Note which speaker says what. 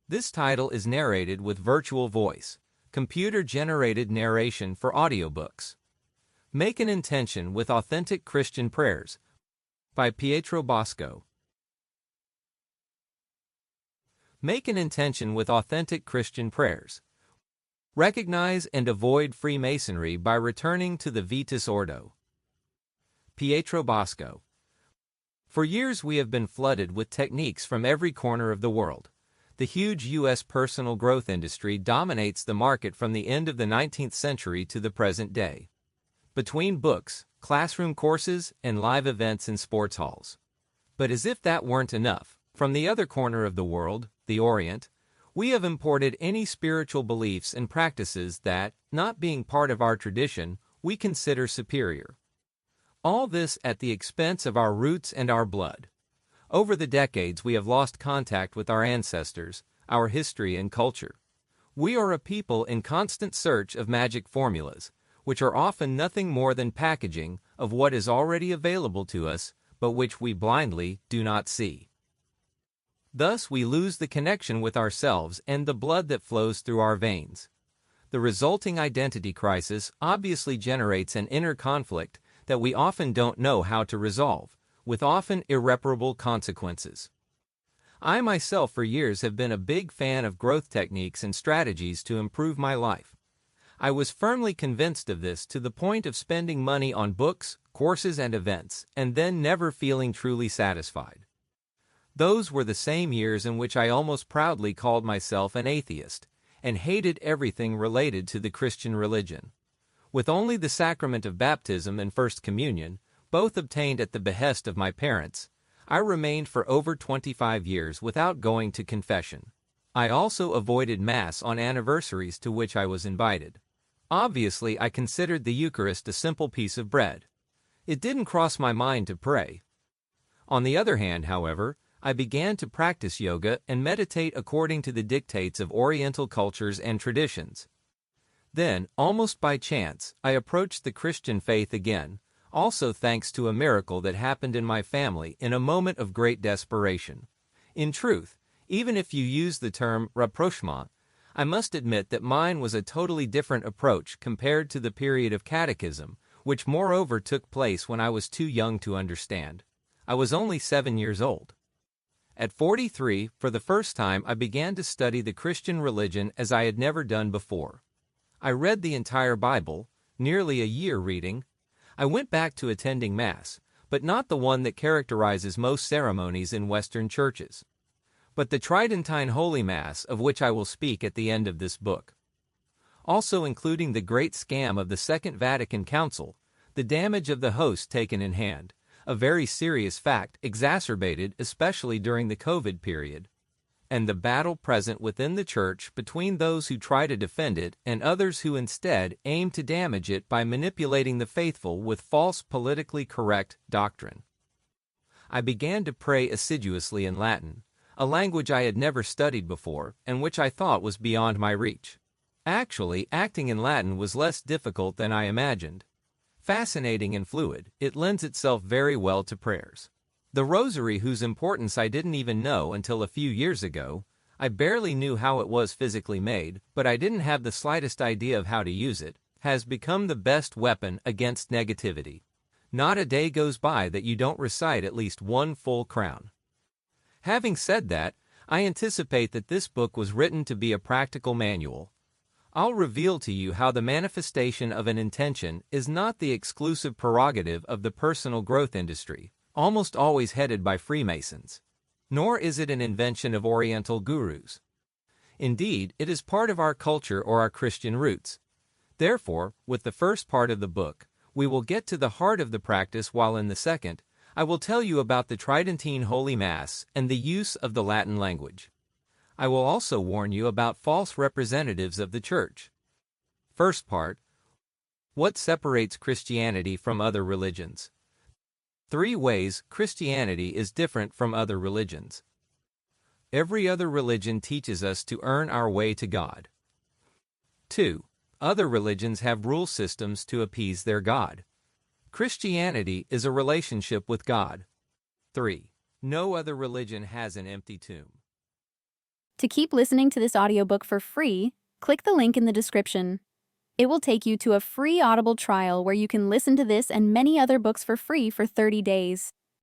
Speaker 1: This title is narrated with virtual voice, computer-generated narration for audiobooks. Make an Intention with Authentic Christian Prayers by Pietro Bosco. Make an intention with authentic Christian prayers. Recognize and avoid Freemasonry by returning to the Vitus Ordo. Pietro Bosco. For years we have been flooded with techniques from every corner of the world. The huge U.S. personal growth industry dominates the market from the end of the 19th century to the present day. Between books, classroom courses, and live events in sports halls. But as if that weren't enough, from the other corner of the world, the Orient, we have imported any spiritual beliefs and practices that, not being part of our tradition, we consider superior. All this at the expense of our roots and our blood. Over the decades we have lost contact with our ancestors, our history and culture. We are a people in constant search of magic formulas, which are often nothing more than packaging of what is already available to us, but which we blindly do not see. Thus we lose the connection with ourselves and the blood that flows through our veins. The resulting identity crisis obviously generates an inner conflict that we often don't know how to resolve, with often irreparable consequences. I myself for years have been a big fan of growth techniques and strategies to improve my life. I was firmly convinced of this to the point of spending money on books, courses, and events, and then never feeling truly satisfied. Those were the same years in which I almost proudly called myself an atheist, and hated everything related to the Christian religion. With only the sacrament of baptism and First Communion, both obtained at the behest of my parents, I remained for over 25 years without going to confession. I also avoided Mass on anniversaries to which I was invited. Obviously, I considered the Eucharist a simple piece of bread. It didn't cross my mind to pray. On the other hand, however, I began to practice yoga and meditate according to the dictates of Oriental cultures and traditions. Then, almost by chance, I approached the Christian faith again, also thanks to a miracle that happened in my family in a moment of great desperation. In truth, even if you use the term rapprochement, I must admit that mine was a totally different approach compared to the period of catechism, which moreover took place when I was too young to understand. I was only 7 years old. At 43, for the first time I began to study the Christian religion as I had never done before. I read the entire Bible, nearly a year reading. I went back to attending Mass, but not the one that characterizes most ceremonies in Western churches, but the Tridentine Holy Mass, of which I will speak at the end of this book. Also including the great scam of the Second Vatican Council, the damage of the host taken in hand, a very serious fact exacerbated especially during the COVID period, and the battle present within the Church between those who try to defend it and others who instead aim to damage it by manipulating the faithful with false politically correct doctrine. I began to pray assiduously in Latin, a language I had never studied before and which I thought was beyond my reach. Actually, acting in Latin was less difficult than I imagined. Fascinating and fluid, it lends itself very well to prayers. The Rosary, whose importance I didn't even know until a few years ago, I barely knew how it was physically made, but I didn't have the slightest idea of how to use it, has become the best weapon against negativity. Not a day goes by that you don't recite at least one full crown. Having said that, I anticipate that this book was written to be a practical manual. I'll reveal to you how the manifestation of an intention is not the exclusive prerogative of the personal growth industry, almost always headed by Freemasons. Nor is it an invention of Oriental gurus. Indeed, it is part of our culture or our Christian roots. Therefore, with the first part of the book, we will get to the heart of the practice, while in the second, I will tell you about the Tridentine Holy Mass and the use of the Latin language. I will also warn you about false representatives of the Church. First part: what separates Christianity from other religions? 3 ways Christianity is different from other religions. Every other religion teaches us to earn our way to God. 2. Other religions have rule systems to appease their God. Christianity is a relationship with God. 3. No other religion has an empty tomb.
Speaker 2: To keep listening to this audiobook for free, click the link in the description. It will take you to a free Audible trial where you can listen to this and many other books for free for 30 days.